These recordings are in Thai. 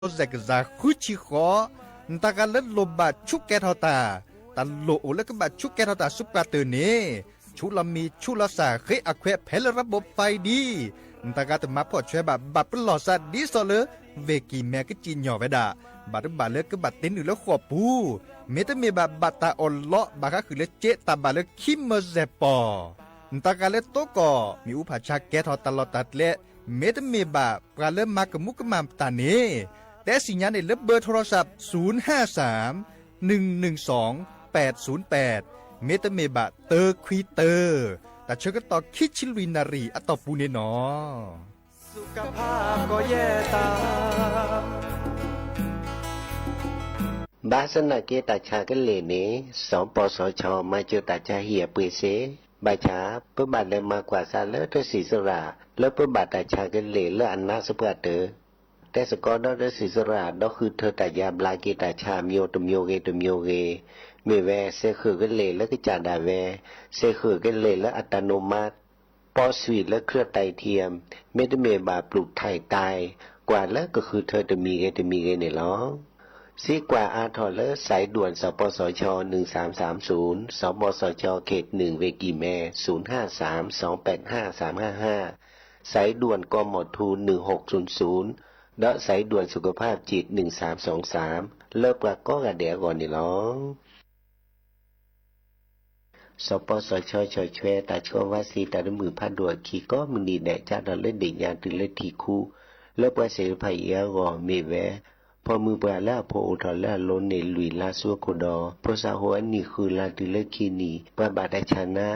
แจกซาคุชิขอตาการเล่นลมบาชุกแกทอตาตาโลแล้วก็บาชุกแกทอตาซุปกาเตอร์เนชุลามีชุลาสาเคอแควเพลระบบไฟดีตากาตมาพอช่วยบัดเป็นหลอดสัตดีสอเลเวกีแม่ก็จีนหย่อไปด่าบาเลือกก็บัดเต้นอยู่แล้วขวบปูเมตเมบัดตาอลเลาะบาก็คือเลเจตาบาเลือกคิมเมเซปอตากาเลโตก็มีอุปชาแกทอตลอดตัดเลเมตเมบาปลาเลือมากมุกมามตาเนแต่สิญญาณในเล็บเบอร์โทรศัพท์053 112 808เมตเมบะเตอร์ควีเตอร์แต่เชื่อก็ต่อคิดชิลุยนารีอะต่อปูเนนอสุขภาพก็แย่ตามบาสนาเกตาชากันเลเนสองปสชมาเจอตาชาเหียปืเสบาชาเพื่อบาดเลยมากกว่าซาเลอทศีสระแล้วเพื่อบาดตาชากันเลและอันนาสปะเตอแต่สกอดอศีสระดอกคือเธอตายาบลาเกตาชามิโอตมโยเกตมโยเกเมแวเซคือกันเลและก็จาดาแวเซคือกันเลและอัตโนมัติปอสวีทและเครือไตเทียมเมตเมบาปลูกไทยตายกว่าแล้วก็คือเธอจะมีเกเนี่ยหรอซีกว่าอาทอเลอร์สายด่วนสปสช1330สปสชเขต1เวกีแม0532855355สายด่วนกมทู1600และสายด่วนสุขภาพจิต1323เลิกปรากกะเดียก่อนนี่หรอสปสชชแชตาชวาสีตาดมือพัดดัวขี่ก็มึงดีแดจ้าดอเล่นเด็กยานตึเลทีคูเลิกว่าเสียภัยเยอะก่อเมแวพอมือปลาละพออุทอละล้นในลุยลาสัวโคดอพอสาหัวนี่คือลาติเลคีนีปะบาดชนะ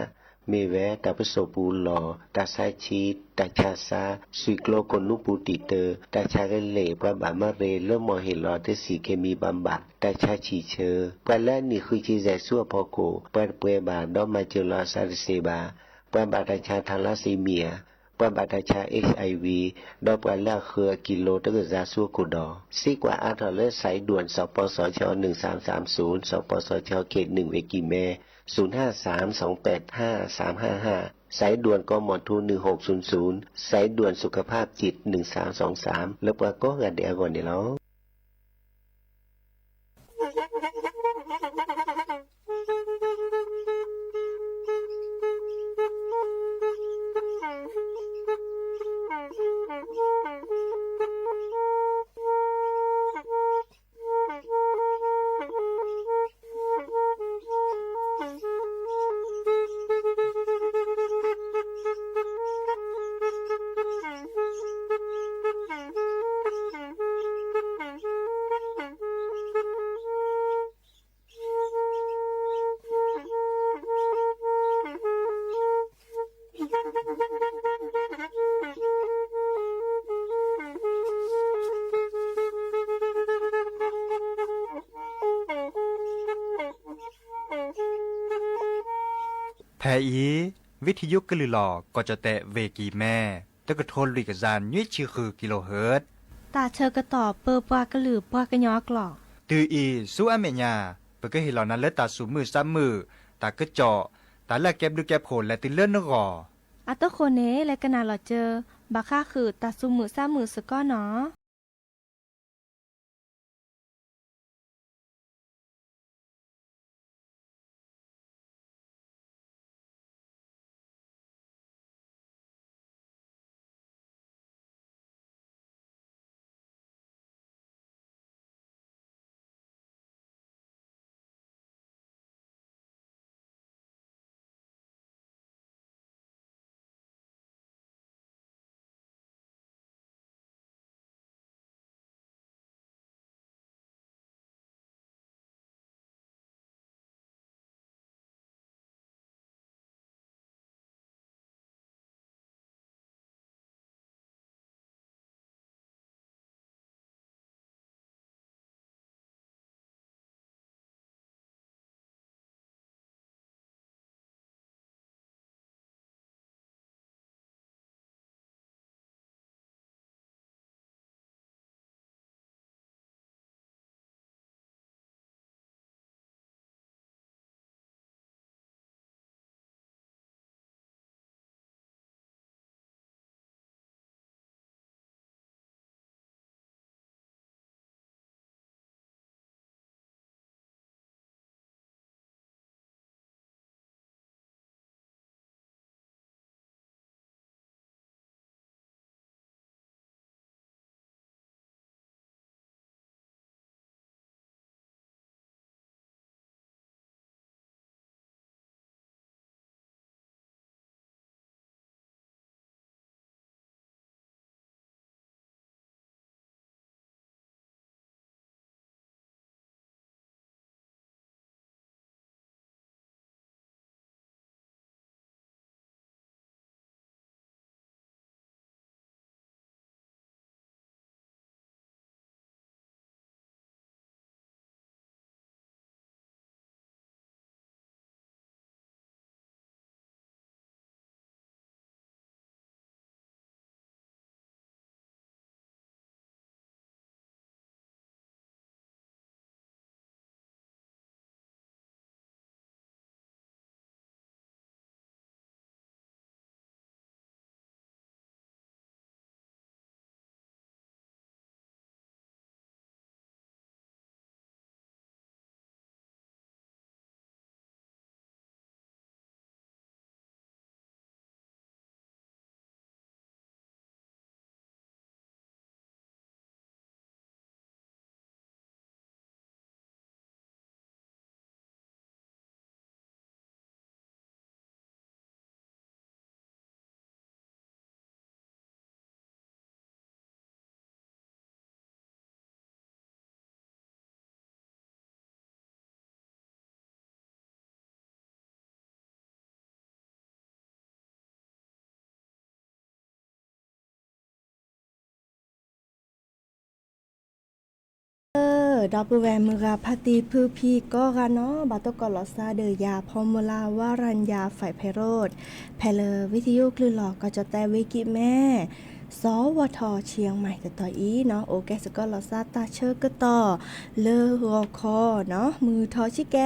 เมแวตาปโสปูหลอตาซาชีตาชาซาสุกโลกนุปูติเตอตาชาเกเลปะบามาเรเริ่มมอเฮลอเตสีเคมีบำบัดตาชาชีเชอปะละนี่คือจีแจสัวพอโกปะเปบาดอมาเจลอซาริเซบาปะบาดชาทาลาซีเมียปะบาดชา HIV ดอกปลาละคือกิโลตะกะซาซัวโคดอซีกว่าอาทอเลสายด่วนสปสช1330สปสชเขต1เวกิแม0532855355สายด่วนกมทู1600สายด่วนสุขภาพจิต1323แล้วปะก็กะเดียก่อนนี่เนาะแพอีวิทยุกลือหลอก็จะแตะเวกีแม่ตะกะโทนลุยกะจานยุ้ยชื่อคือกิโลเฮิรตซ์ตาเชอกระตอบเปอปากระหลือปากระยอกหลอกตืออีสู้อเมญาเปก็เห็นเหล่านั้นและตาสูมือซ้ำมือตากระเจาะตาแลกแก็บดูแก็บโผลและติเลื่อนนกออัตโตโคเนและกะนาหลอเจอบาค่าคือตาซุมือซ้ำมือสะก้อเนาะ ดอปแวมือกาพาตีพือพีก็กันเนาะบาตกอลอซาเดยาพอมลาวารัญญาฝ่ายไพโรธแพลวิทยุคลื่นหลอกก็จะแต่วิกิแม่สวทเชียงใหม่ต่ออีเนาะโอแกสก็ลอซาตาเชอร์ก็ต่อเลอหัวคอเนาะมือทอชิแก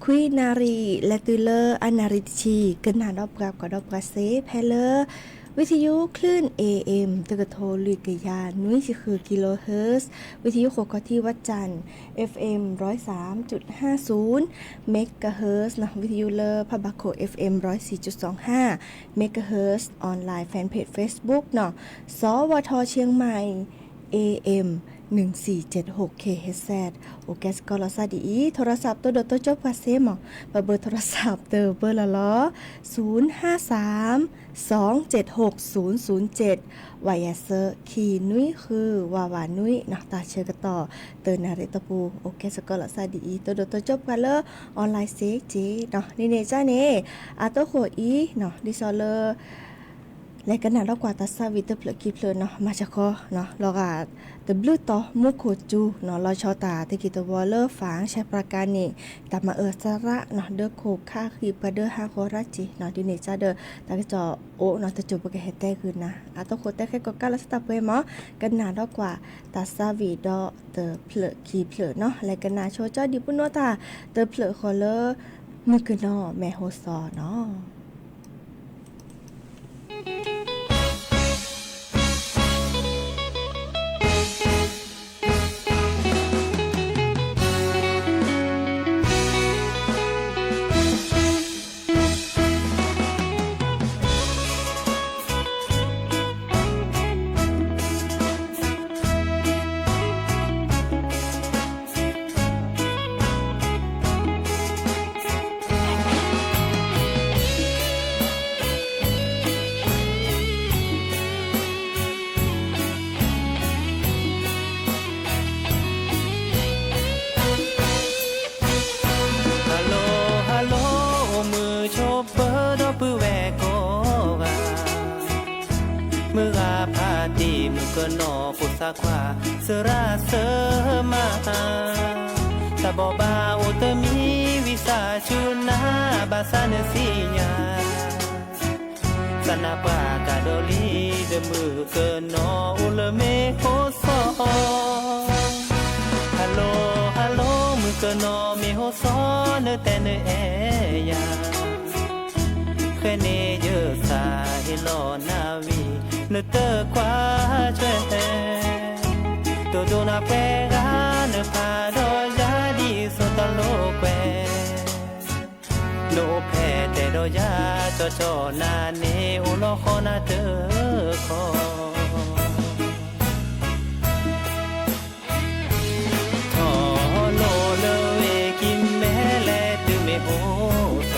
คุยนารีและตือเลออนาริชีกันหนาดอบกับก็ดอบกะเซแพลวิทยุคลื่น AM ตะกะโทลิกยานุ้ยสิคือกิโลเฮิรตซ์วิทยุโคกที่วัดจันทร์ FM 103.50 เมกะเฮิรตซ์นะวิทยุเลอพะบะโค FM 104.25 เมกะเฮิรตซ์ออนไลน์แฟนเพจ Facebook เนาะสวทเชียงใหม่ AM 1476 kHz โอเคสกอลซาดีโทรศัพท์ตัวโตจบกว่าเซมเบอร์โทรศัพท์เตอเบอร์ละล้อ053276007วายาเซอร์คีนุ้ยคือวาวานุ้ยนะตาเชกต่อเตอนาเรตปูโอเคสกอลซาดีตัวโตจบกันเลยออนไลน์เซกจีเนาะนี่เนจ้าเนอาโตโคอีเนาะดิซอเลอร์และกันนะเรากว่าตัดซาวิตเพลกิเพลเนาะมาจากคอเนาะเราก็ตบลูต่อมุโคจูเนาะเราชอตาตะกิตวอลเลอร์ฝางใช้ประการนี่ตัดมาสระเนาะเด้อโคค่าคือปะเด้อฮาโคราจิเนาะดิเนจ้าเด้อตะกจอโอเนาะตะจุบกะเฮแต้คืนนะอาตโคแต้แค่ก็กาลสตาเปมอกันนะเรากว่าตัดซาวิดอเตเพลกีเพลเนาะและกันนะโชจ้าดิปุโนตาเตเพลคอเลอร์มือกเนาะแม่โฮซอเนาะนอปุสาควาสระเสมาตะบอบาโอเตมีวิสาชุนาบาสานสิญาสนาปากาโดลีเดมือเกนออุลเมโคโซฮัลโหลฮัลโหลมือเกนอเมโฮโซเนเตเนเอยาเคเนเยสาเฮโลนาวีเนเตควาเจโตโดนาเปกาเนพาโดยาดีสตโลเกโนเพเตโดยาจอจอนาเนโอโลคอนาเตคอทอโลเลเวกิมเมเลตุเมโอโซ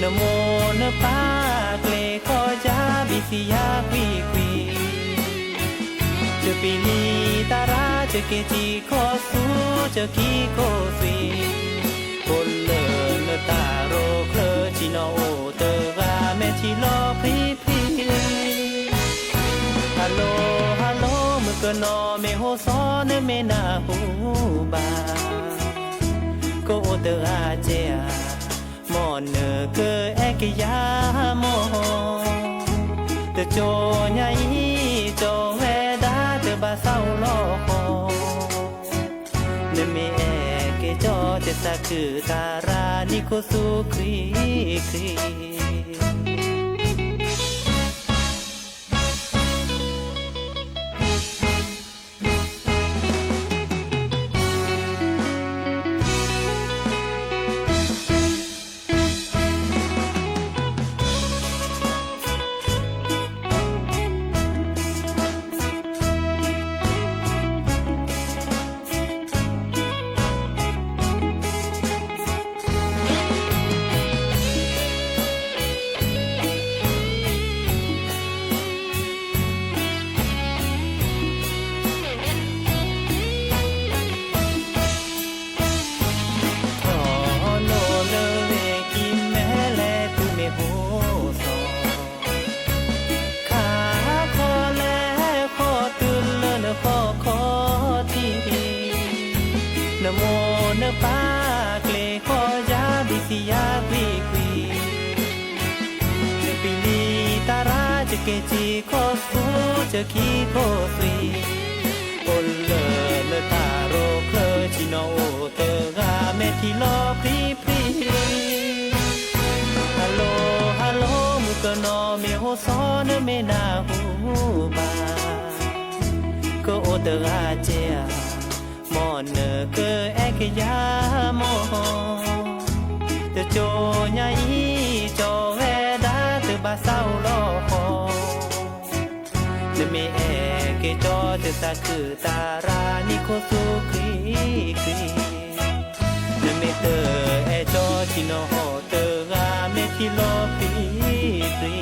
นโมนปาเกลขอจาบิสิยาควีควีจะปีลีตาราจะเกจีขอสู้จะกีโคสวีคนเลนตาโรเคลจิโนโอเตกาเมจิโลพรีพรีฮัลโหลฮัลโหลมือกนอเมโฮซอนเมนาฮูบาโกเตอาเจามอนเนเกเอกยามอเตโจญาอีโจเวดาเตบาเศร้าลอคอเนเมเอกโจเตสะคือตารานิโคสุครีครี ปาเกลขอยาบิสิยาควีควีปิลีตาราจะเกจีโคสูจะคีโคสวีโอเลตาโรเคลจิโนโอเตกาเมทิโลพรีพรีฮัลโหลฮัลโหลมุกโนเมโฮโซเนเมนาฮูบาก็โอเตราเจามอนเนเกเอกยามอเตโจญาอีโจเวดาเตบาเศร้าลอคอเนเมเอเกโจเตตาคือตารานิโคสุครีครีเนเมเตเอโจจิโนโฮเตราเมคิโลปรีปรี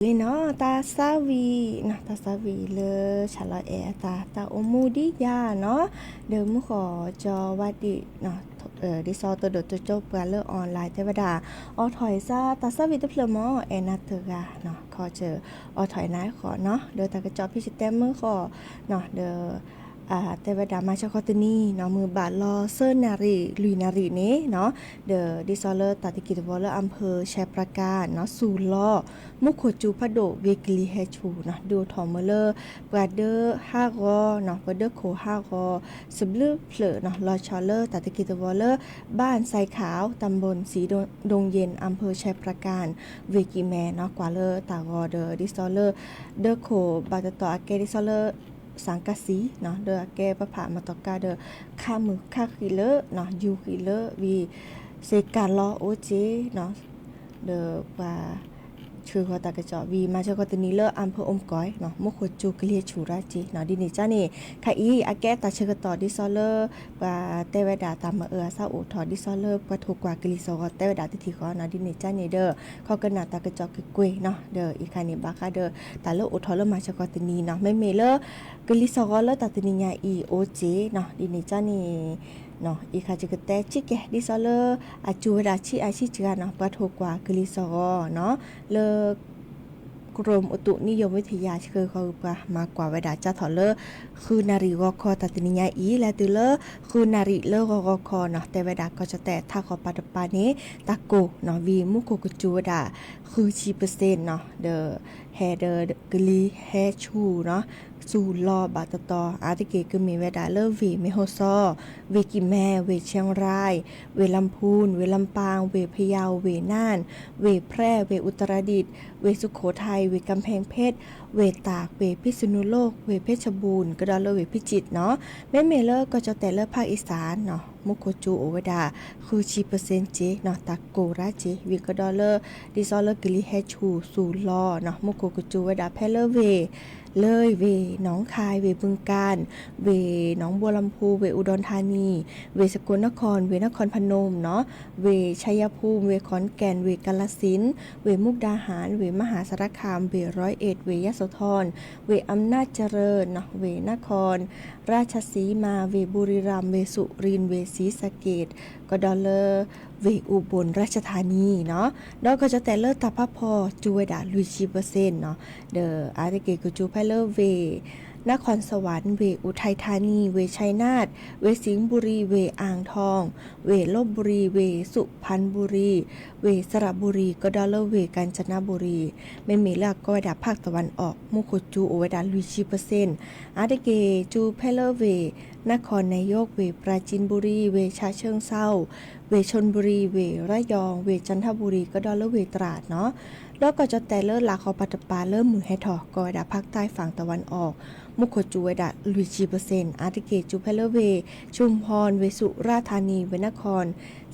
เลยเนาะตาซาวีนะตาซาวีเลยชาลอแอตาโอมูดิยาเนาะเดิมขอจอวัดดิเนาะดิซอตัวโดดโจบกันเลอออนไลน์เทวดาออถอยซาตาซาวีตะเพลมอแอนาเตกาเนาะขอเจอออถอยนายขอเนาะเดินตากระจอพี่ชิเต็มมือขอเนาะเดอเทวดามาชคอตนีเนาะมือบาลอเซอร์นารีลุยนารีนี้เนาะเดอดิซอเลอร์ตาติกิตวอลเลอร์อำเภอชัยปราการเนาะสู่ล้อมุขโคจูพะโดเวกลีเฮชูเนาะดูทอมเมเลอร์ปราเดอร์5กอเนาะปราเดอร์โค5กอซึบลือเพลเนาะลอชอเลอร์ตาติกิตวอลเลอร์บ้านไซขาวตำบลสีดงเย็นอำเภอชัยปราการเวกิแมเนาะกว่าเลอร์ตากอเดอดิซอเลอร์เดอโคบาตตออาเกดิซอเลอร์สังกะสีเนาะเดอแกประผามาตอกาเดอค่ามือค่าคิเลเนาะยูคิเลวีเซการลอโอเจเนาะเดอว่าชื่อเขาตากระจอวีมาเชก็ตนี้เลออำเภออมก้อยเนาะมุขจูกเลียชูราจีเนาะดินี่จ้านี่ค่ะอีอาแกตาเชกต่อดิซอเลอร์ว่าเตวดาตามมาซาอุทอดิซอเลอร์ว่าถูกกว่ากลิซอเตวดาติทีขอเนาะดินี่จ้านี่เด้อเขาก็นาตากระจอกกวยเนาะเด้ออีคานี่บาคาเด้อตาเลออุทอเลอมาเชก็ตนี้เนาะไม่เมเลอกลิซอเลอตาตนิญาอีโอเจเนาะดินี่จ้านี่เนาะอีคาจิกเตจิแกดิซอเลอร์อาจูดาชิอาชิจกาเนาะว่าถูกกว่ากลิซอเนาะเลกรมอุตุนิยมวิทยาคือเขามากกว่าเวดาจ้าถอเลอคือนารีกอคอตัดนิยาอีและตือเลอคือนารีเลอกอคอเนาะแต่เวดาก็จะแต่ถ้าขอปัตปานี้ตะโกเนาะวีมุโกกุจูเวดาคือชีเปอร์เซ็นต์เนาะเดอแฮเดอกลีแฮชูเนาะสู่ลอบาตตออาติเกคือมีเวดาเลอวีเมโฮซอเวกิแมเวเชียงรายเวลำพูนเวลำปางเวพะเยาเวน่านเวแพร่เวอุตรดิตถ์เวสุโขทัยเวกำแพงเพชรเวตากเวพิษณุโลกเวเพชรบูรณ์ก็ดอเลอเวพิจิตรเนาะแม่เมเลอร์ก็จะแต่เลอภาคอีสานเนาะมุโคจูโอเวดาคือชีเปอร์เซ็นต์เจเนาะตากโกราเจวิก็ดอเลอดิซอเลอร์กลิเฮชูสู่ลอเนาะมุโคกุจูเวดาแพเลอร์เวเลยเวหนองคายเวบึงกาฬเวหนองบัวลำพูเวอุดรธานีเวสกลนครเวนครพนมเนาะเวชัยภูมิเวขอนแก่นเวกาฬสินธุ์เวมุกดาหารเวมหาสารคามเวร้อยเอ็ดเวยโสธรเวอำนาจเจริญเนาะเวนครราชสีมาเวบุรีรัมย์เวสุรินทร์เวศรีสะเกษก็ดอเลอร์เวอุบลราชธานีเนาะดอกก็จะแต่เลอตาพะพอจูเวดาลุยชีเปอร์เซ็นต์เนาะเดออาร์ติเกกูจูไพเลอร์เวนครสวรรค์เวอุทัยธานีเวชัยนาทเวสิงห์บุรีเวอ่างทองเวลบบุรีเวสุพรรณบุรีเวสระบุรีก็ดอลเลอร์เวกาญจนบุรีไม่มีเลือกก็ดับภาคตะวันออกมุโคจูโอเวดาลุยชีเปอร์เซ็นต์อาร์ติเกจูไพเลอร์เวนครนายกเวปราจีนบุรีเวชาเชิงเซาเวชลบุรีเวระยองเวจันทบุรีก็ดอลเลอร์เวตราดเนาะแล้วก็จะแต่เลอร์ลาคอปัตตปาเริ่มมือให้ถอก็ดับภาคใต้ฝั่งตะวันออกมุโคจูเวดาลุยชีเปอร์เซ็นต์อาร์ติเกจูไพเลอร์เวชุมพรเวสุราษฎร์ธานีเวนคร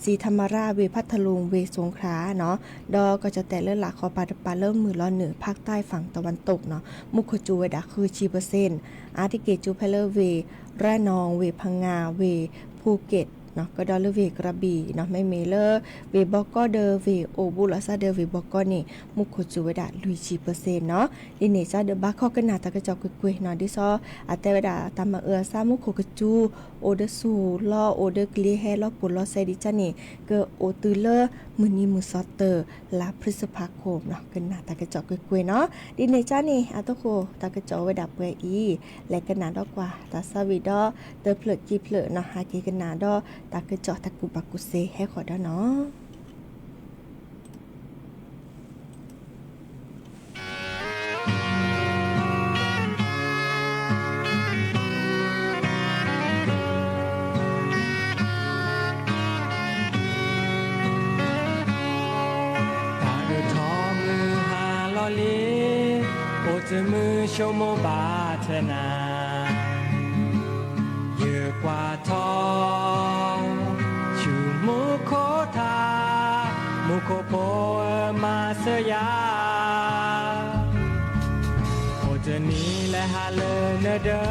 ศรีธรรมราชเวพัทลุงเวสงขลาเนาะดอก็จะแต่เลือดหลักคอปัตตปาเริ่มมือล้อเหนือภาคใต้ฝั่งตะวันตกเนาะมุโคจูเวดาคือชีเปอร์เซ็นต์อาร์ติเกจูไพเลอร์เวระนองเวพังงาเวภูเก็ตเนาะก็ดอลเลอร์เวกระบี่เนาะไม่เมเลอร์เวบอกก็เดอเวโอบุลาซาเดอเวบอกก็นี่มุโคจูเวดาลุยชีเปอร์เซ็นต์เนาะดิเนซาเดอบักข้อกันนาตะกระจอกกุยๆเนาะดิซออาเตเวดาตามมาซามุโคกจูโอเดสูลอโอเดกลีแฮลอปุลอไซดิจานี่เกอโอตือเลอร์มือนี้มือซอเตอร์ลาพฤษภาคมเนาะกันนาตะกระจอกกุยๆเนาะดิเนจานี่อาตโคตะกระจอกเวดาเปยอีและกันนาดอกว่าตาซาวิดอเตอเพลกีเพลเนาะหาเกกันนาดอตะกระจอกตะกุบักกุเซให้ขอได้เนาะจะมือชมบาเธนาเยอะกว่าทองชูมุโคทามุโคโปมาเสยาโอจะนี้และฮาเลเนเดอ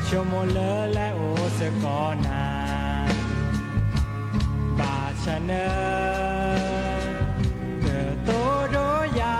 ชมเลและโอสกอนาบาชเนเดโตโดยา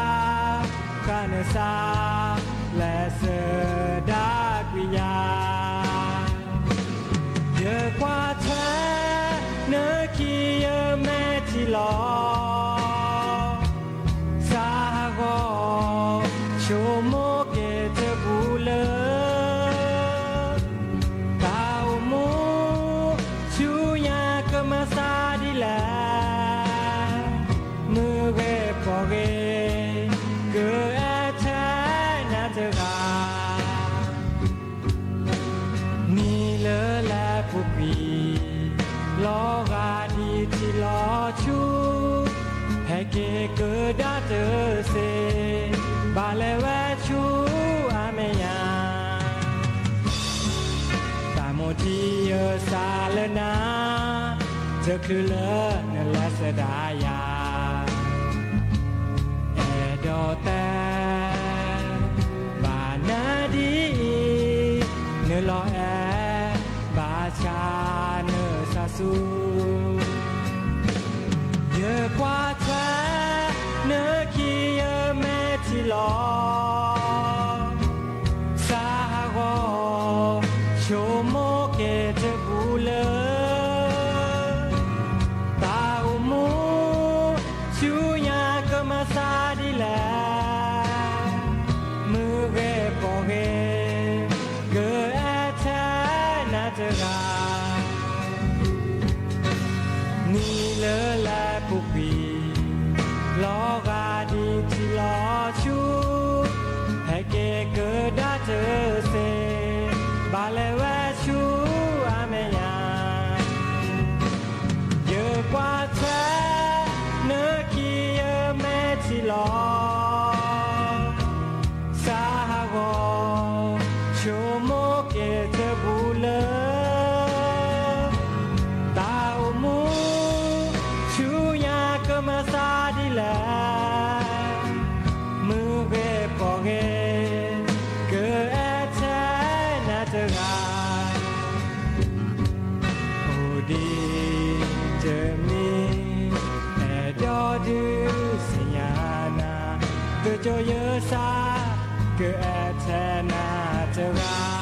que date se bale wa chu ameya ta mo ti yo salanaจะคือเลนละสดายาเอดอแต่บานาดีเนลอแอบาชาเนซาสูเยอะกว่าแท้เนคีเยอะแม่ที่รอสาโกโชโมเกเจบูเลนี่เลอแลปุกปีล้อกาดีที่ล้อชูให้เกเกิดได้เจอเซบาเลแวชูอาเมยาเยอะกว่าแท้เนื้อขี้เยอะแม่ที่ล้อสาโกโชโมเกเจบูเลมาซาดิแลมือเวปอเกเกอแทนาเจกาโอดีเจมีแอดอดูสิญานาเกโจเยซาเกอแทนาเจกา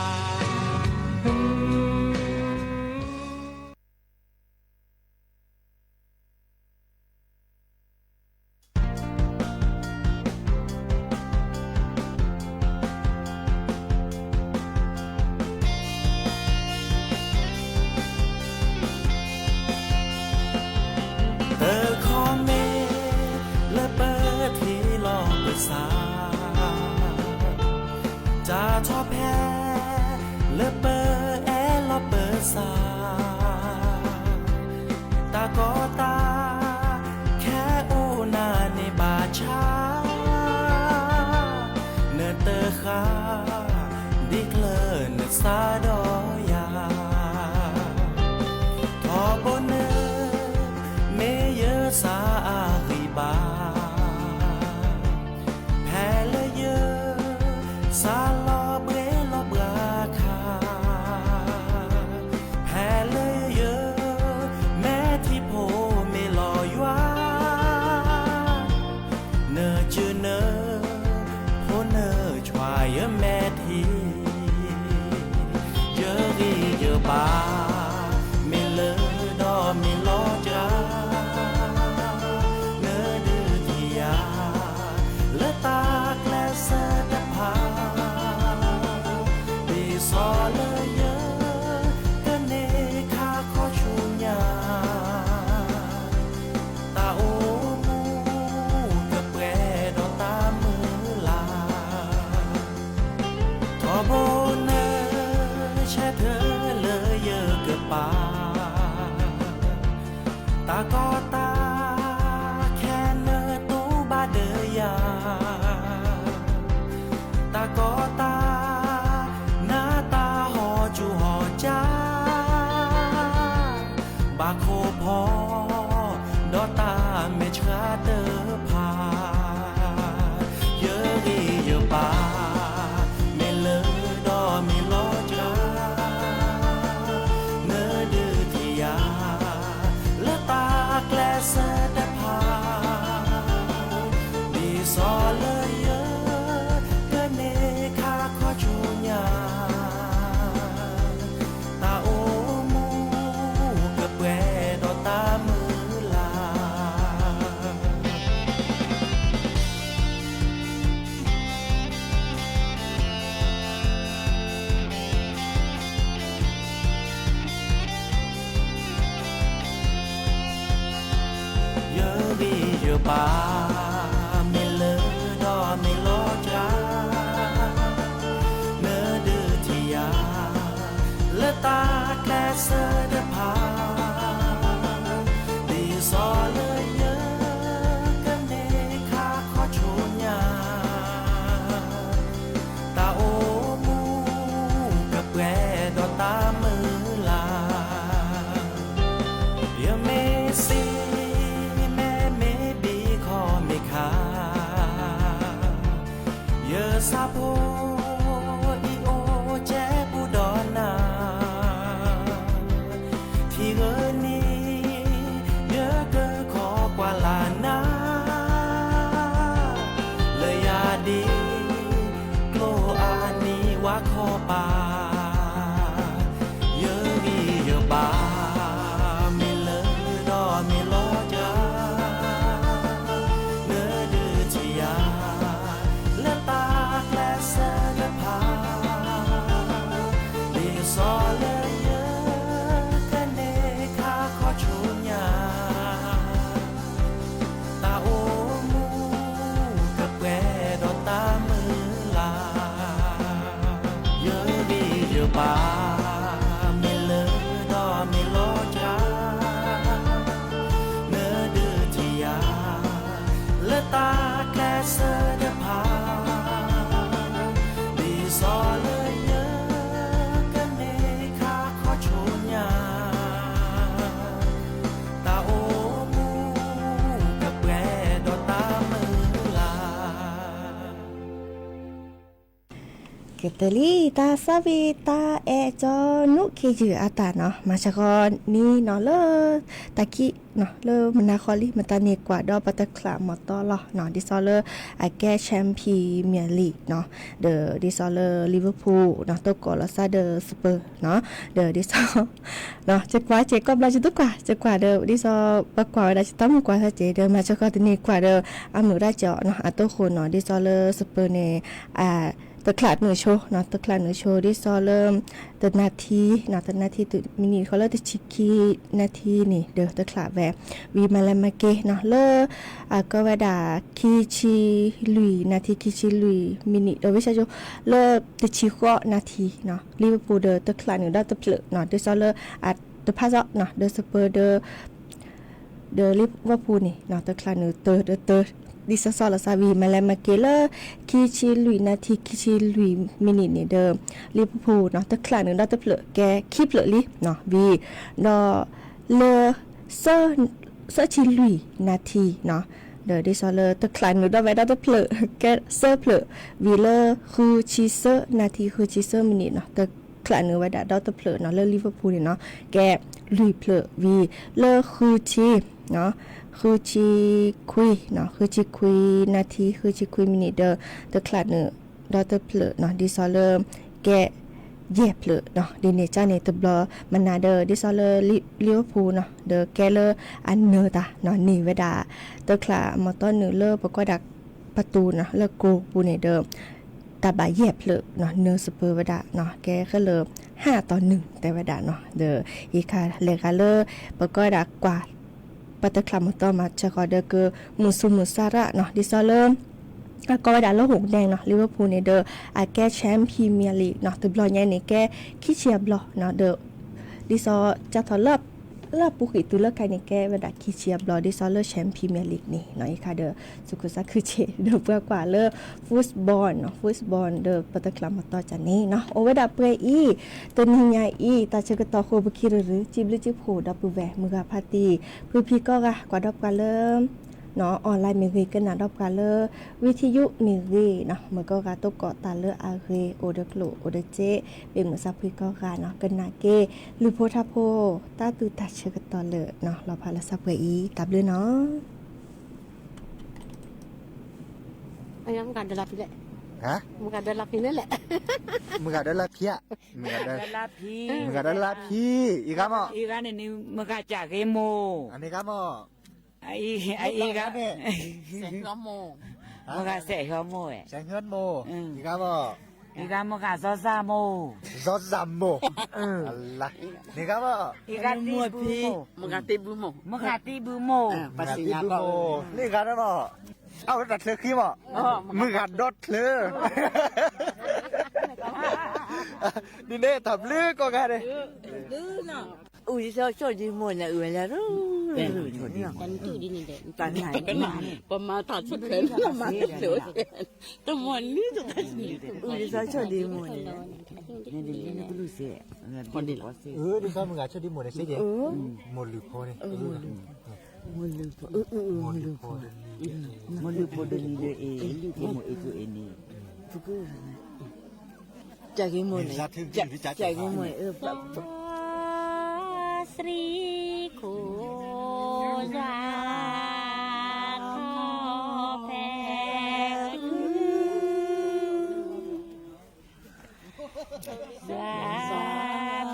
จะชอบแพ้เลเปอร์แอลเปอร์ซาตาก็ตาแค่อูนาในบาชาเนเตอร์คาดิเคลเนซาดอยาทอบเนเมเยซาอาริบาแพ้เลยเยซาลอเบรลอบราคาแพ้เลยเยอะแม้ที่โพไม่ลอยว่าเนอจือเนอโพเนอชวายแม่ทีเยอะรีเยอะบาไม่เลอดอไม่ลอจาเนอดื้อที่ยาเลตาแกลเสดพาซอเลยเยอะกันเนคาขอชูญาตาโอมูกะแปรดอตามือลาทอโบเนแช่เธอเลยเยอะเกือบปาตาก็ตาแค่เนตูบาเดยาตาก็ตาจูหอจ้าบาโคพอดอตาเมชาเตอพาเยอะรีเยอะปาเมเลดอเมลอจาเนดือที่ยาและตาแกลเสดพาดีซอเลยเยอะก็เนคาขอชูญาบาไม่เลอดอไม่ลอจาเนอดื้อที่ยาและตาแกลเสดพาดีซอเลยเยอะกันเน ซอเลยเยอะกันเนคาขอโชญาตาโอมูกับแกดอตามือลา เกตลีตาซาวีตาเอจอนุเคจืออาตาเนาะมาชะกอนนี่เนาะเลอตะกี้เนาะเลอมันนาคอลีมันตาเนกว่าดอปัตตะคลามอตอลอเนาะดิซอเลอร์อาแกแชมปีเมียร์ลีกเนาะเดอดิซอเลอร์ลิเวอร์พูลเนาะตกอลซาเดอสเปอร์เนาะเดอดิซอเนาะจะกว่าเจก็บลาจะตุกว่าจะกว่าเดอดิซอปะกว่าได้จะตั้มกว่าซะเจเดอมาชะกอนตะเนกว่าเดออามือได้เจาะเนาะอาโตโคนเนาะดิซอเลอร์สเปอร์เนตะขลาดเหนือโชเนาะตะขลาดเหนือโชที่ซอเริ่มตะนาทีเนาะตะนาทีตุมินิเขาเริ่มตะชิคีนาทีนี่เด้อตะขลาดแววีมาลามาเกเนาะเลอก็ว่าดาคีชีลุยนาทีคีชีลุยมินิเดอวิชาโจเลตะชิโกนาทีเนาะลิเวอร์พูลเดอตะขลาดเหนือดอตะเพลเนาะเดอซอเลตะพาซอเนาะเดอสเปอร์เดอลิเวอร์พูลนี่เนาะตะขลาดเหนือเตอดิซอลซาวีมาแล้วมาเกลคีชิลุยนาทีคีชิลุยมินินี่เดิมลิเวอร์พูลเนาะตะคลานึงดอตะเพลแกคีเพลลิเนาะวีดอเลเซอชิลุยนาทีเนาะเดอดิซอลตะคลานึงดอไว้ดอตะเพลแกเซอเพลวีเลคูชิเซนาทีคูชิเซมินิเนาะตะคลานึงไว้ดอตะเพลเนาะเลลิเวอร์พูลเนาะแกลุยเพลวีเลคูชิเนาะคือจีคุยเนาะคือจีคุยนาทีคือจีคุยมินิเดอตะคลาดเนอดอตะเพลเนาะดิซอเลแกเย็บเพลเนาะดิเนจ้าเนตบลมันนาเดอดิซอเลลิเวอร์พูลเนาะเดอแกเลอันเนอตาเนาะนี่เวดาตะคลามาต้นเนอเลปก็ดักประตูเนาะเลโกปูเนเดอตาบาเย็บเพลเนาะเนอสเปอร์เวดาเนาะแกก็เลย5-1แต่เวดาเนาะเดออีคาเลคาเลปก็ดักกว่าปัตตะคลามต่อมาจะขอเดอเกอมุซุมุซาระเนาะดิซอเลก็ว่าดาโลหงแดงเนาะลิเวอร์พูลเนี่ยเดอแกแชมป์พรีเมียร์ลีกเนาะตบลอใหญ่นี่แกขี้เชียบลอเนาะเดอดิซอจะทอเลิบปุกิตุเลิกใครนี่แกว่าดาขี้เชียบลอดิซอเลแชมป์พรีเมียร์ลีกนี่เนาะอีค่ะเดอสุกุซะคือเชเดอเพื่อกว่าเลฟุตบอลเนาะฟุตบอลเดอปัตตะคลามต่อจากนี้เนาะโอเวดาเปรอีตัวนี้ใหญ่อีตาเชกตอโคบคิรหรือจิบลิจิโผดับปูแวมือกาพาตีพื้นพี่ก็กว่าดับกันเริ่มเนาะออนไลน์มีเวกันนะดอกกาเลอวิทยุมีเวเนาะมันก็กาตกเกาะตาเลออาเรโอเดกโลโอเดเจเป็นเหมือนซับพิก็กาเนาะกันนาเกหรือโพทาโพตาตูตาเชกตอเลเนาะเราพาละซับเวอีตับเลยเนาะอันนั้นการได้รับนี่แหละ ฮะ มันการได้รับนี่นั่นแหละ มึงกะได้ละพี่อะมึงกะได้ ลาพี มึงกะได้ละพี่อีกครับอ่ะ อีกอันนี้มึงกะจากเกโม อันนี้ครับอ่ะ ไอ้อีกอันนี้ เสร็จก็โมง มึงกะเสกเขาโมเอ แสงเงินโมอีกครับอ่ะ อีกอันมึงกะซอซาโม ซอสซัมโมอะไรนี่ครับอ่ะ อีกอันตีบู มันการตีบุโมง มึงกะตีบูโม ภาษียา โมนี่ครับอ่ะเอาดัดเธอขี้อ่ะมึงกัดดดเธอดิเน่ทำลือก็กันเลย อุ้ยชอบชอบดีโมเนี่ยแล้วรู้ กันตู้ดินนี่แหละ ตอนไหน ประมาณตัดสุดเข็นประมาณเดือดแต่วันนี้จะได้ดี อุ้ยชอบชอบดีโมเนี่ยเนี่ยดีเนี่ยก็รู้สึกคนดีหรอ ดิฉันมึงกัดชอบดิโมเนี่ยสิเดียโมลือพอเนี่ย มันลืมมันลืมพอเดินเลยลืมพอหมดตัวเองนี่ทุกคนจากกี่โมงเนี่ยจากกี่โมงแบบ สรีโคจาขอแผ่สา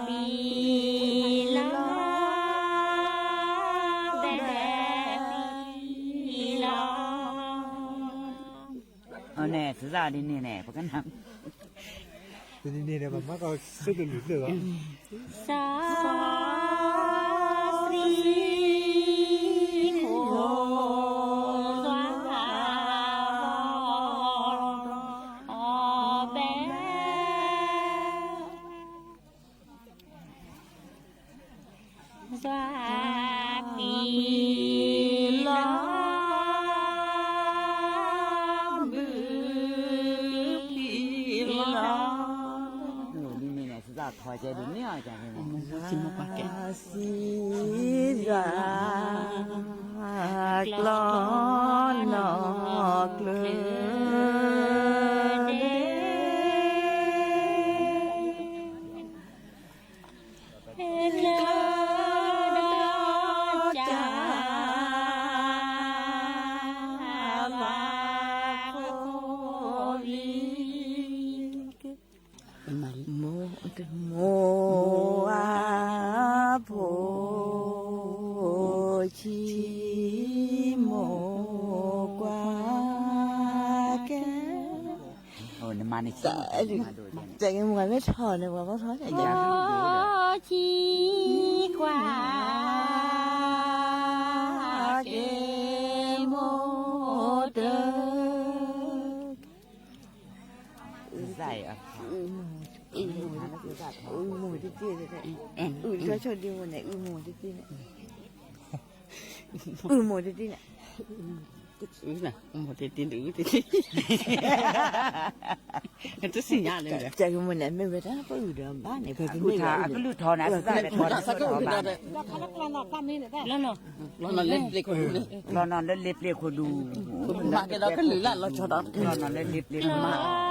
ปีลาแดปีลา แน่สุดาดีนี่แน่เพราะกันทำ นี่เนี่ยมันก็ซื้อเป็นหรือเปล่า สาสรีโคสวาอแบสวาปีลาบือปีลา là khỏi chạy đúng nhá chả cái mồ xin một quả kẹt si ra lon nọ lơ mô a phô chi mô qua cái nó mà này chạy cái ngoài mấy thò này qua có thò chạy có chi qua cái mô tơ dài à mùi thế kia này cho đi mùi này mùi thế kia này mùi thế kia này nè một cái tiền nữ thì cái thứ gì nhá này chạy cái mùi này mới về đó có được bán này phải cứ thà cứ lướt thò này ra để thò nó sao có đó đấy nó lên lịch của đủ nó lên liệt liệt của đủ mà cái đó cái lưỡi là nó cho đó nó lên liệt liệt mà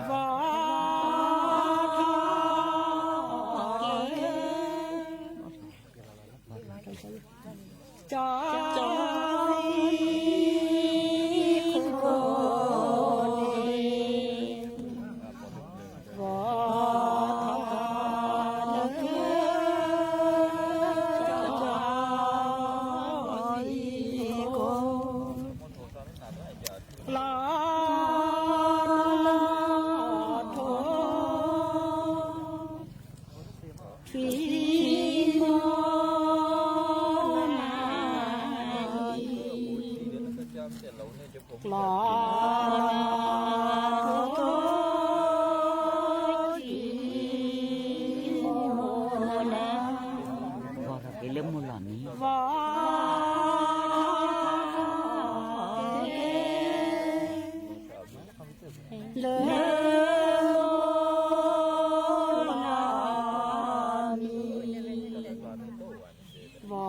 วอทอเกจอจอยคุณโกวอทอเกจอจอยโกลอโททีโมนาลอโททีโมนา บอกเราไปเรื่องมูลหล่อนี้ วอเลวอ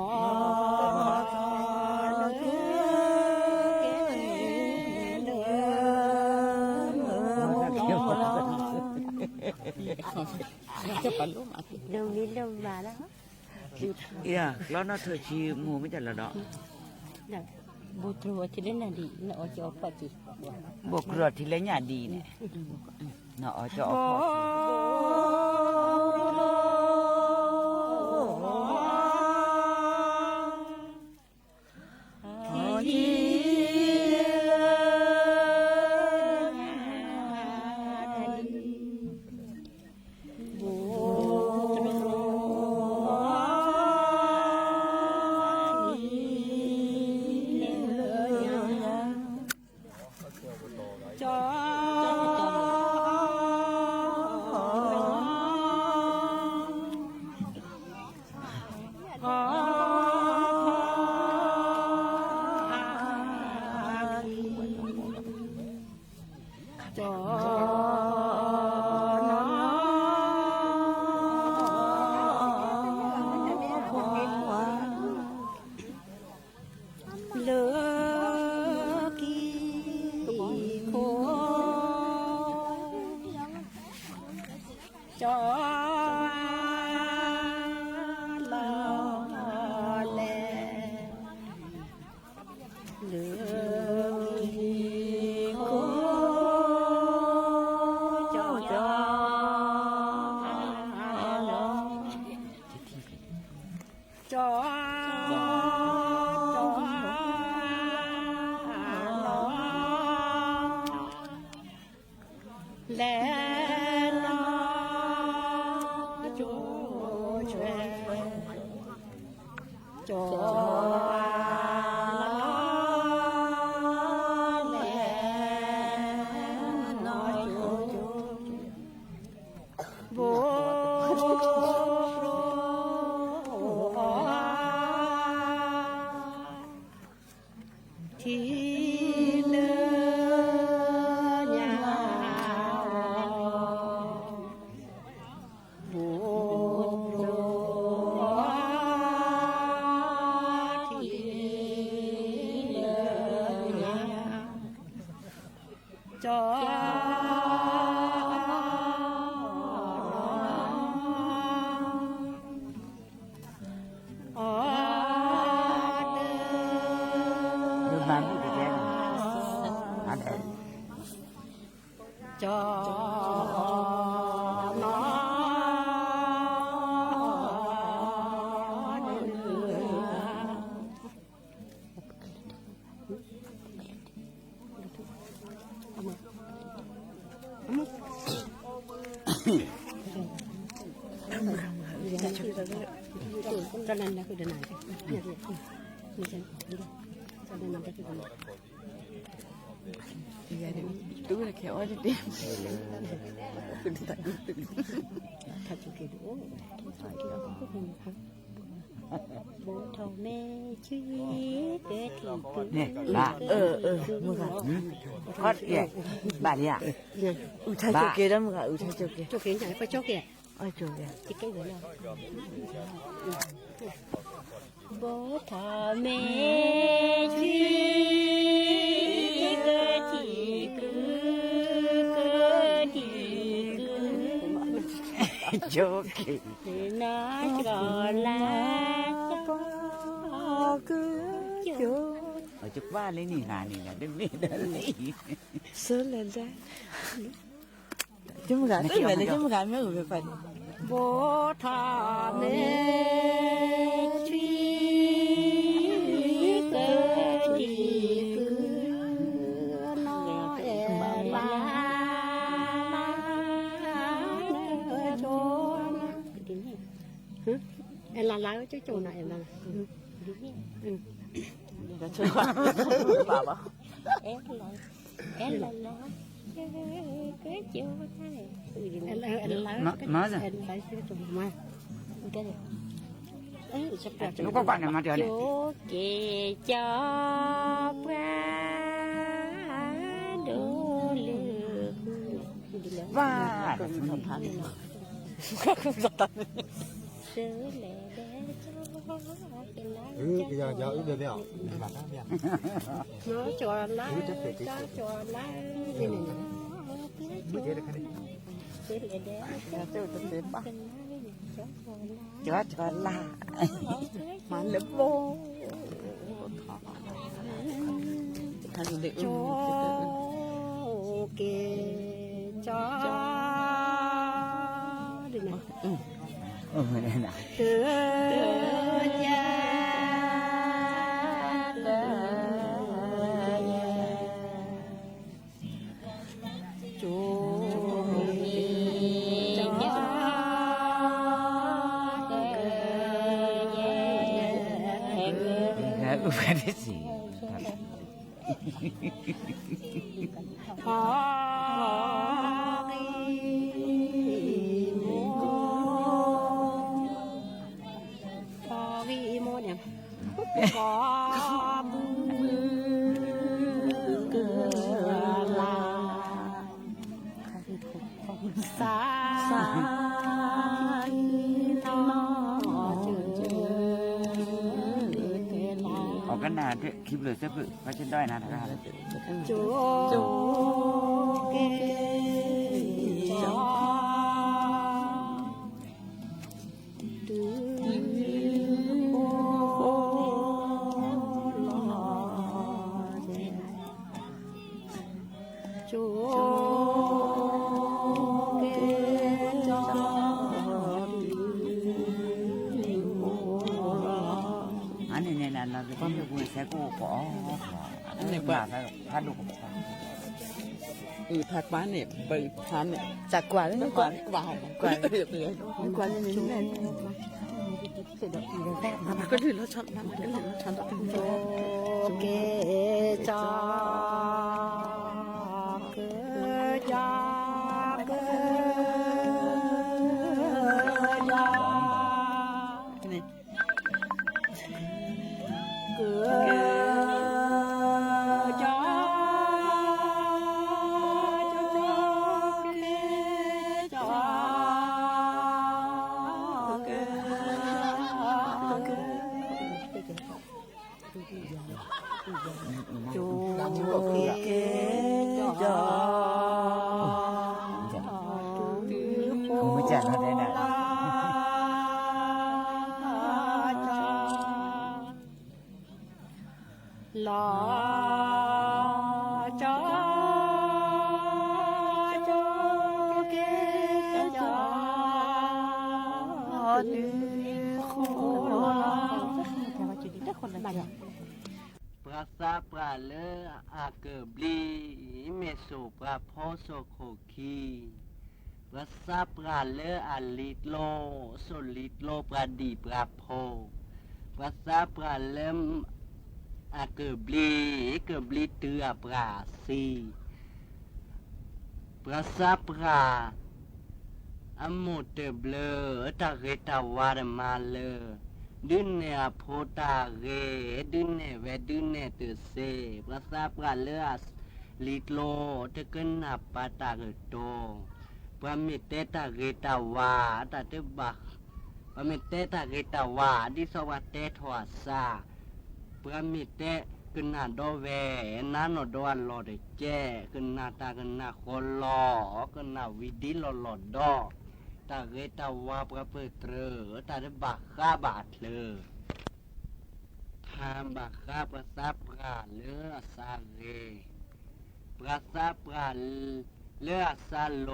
จะปันลูกมาเร็วนี้เร็วมาแล้ว แล้วน่าเธอชีมูไม่จัดละเนาะ บุตรว่าที่เล่นน่ะดีน่ะอจอปฏิ บอกกรดที่เล่นหยาดีเนี่ยเนาะจะออก จอจอเลือกีโคจอลอแลเลือกีโคจอจอจอและนอจูเชจอและนอจูโบที่เลือยาวบุตรที่เลือยาวจอดูมันดูดีแค่อะไร จอนตอนนั้นนะคือเดินไหนเนี่ยมีฉันตอนนั้นก็คือเดิน ดูเลยแค่ว่าจะดี ถ้าจุกดูโบทองแม่ชื่อเด็กที่ เนี่ยบ้ามึงอ่ะก็เนี่ยบ้าเนี่ยอุทัยโจเกแล้วมึงอ่ะอุทัยโจเก โจกเห็นอย่างไปโจกแก อ้อยโจเก ที่ใกล้เลยนะโบทองแม่ชื่อเกิดที่เกิด โจเก nó cho lá cho เอาจุกว่าเลยนี่งานนี่นะเดินนี่เดินนี่ sơ lên ra chúng gà tức là chúng gà mấy người phải bố thà mẹ truy cơ chỉ cứ nó em ba cho em là lái cái chỗ này em là đã chơi qua bà bảo em là cái chỗ này em lái nói rồi em lái cái chỗ mà cái này nó có bạn nào mà trời này chỗ kề cho ra đồ lừa và sớ lẹ bé cho cái lá giờ được đéo mà ta biết nó cho lá cho lá này này bữa chế được cái này sớ lẹ bé chơi tôi sẽ bắt cho cho là mà lớp vô thằng để cho kề cho được này này nè từ cái đấy gì cái nào thế kịp lời xếp phải trên đôi nào thằng này là cái con người sẽ có này bà phải đủผักบ้านเนี่ยไปทานเนี่ย chả quả đấy nó กว่า quả กว่า quả เดือดเลย quả như thế này ก็ถือแล้วช็อตมาก็ถือแล้วช็อต kề cho cơ cho cơนี่ không mới chả nó đây nè lo cho cái cho từ khôปราซาปราเลอาเกบลีเมโซปราโพโซโคคีปราซาปราเลอาลิโลโซลิโลปราดีปราโพปราซาปราเลมอาเกบลีเตือปราซีปราซาปราอโมเตเบลตาเรตาวาร์มาเลดุนเนอโพตาเรดุนเนเวดุนเนตเซปราซาปราเลอลิโลเตกันนาปาตาเรโตปรามิเตตาเรตาวาตาเตบักปรามิเตตาเรตาวาดิสวัตเตทวาซาปรามิเตกันนาโดเวนาโนโดอัลโลเดเจกันนาตากันนาโคลอกันนาวิดิโลโลดอ ตาเกตาว่าประเปิดเตอตาได้บักข้าบาทเลยทำบักข้าประซับปราเลือซาเกประซับปราเลือซาโล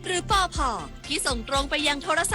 หรือปอพอที่ส่งตรงไปยังโทรศัพท์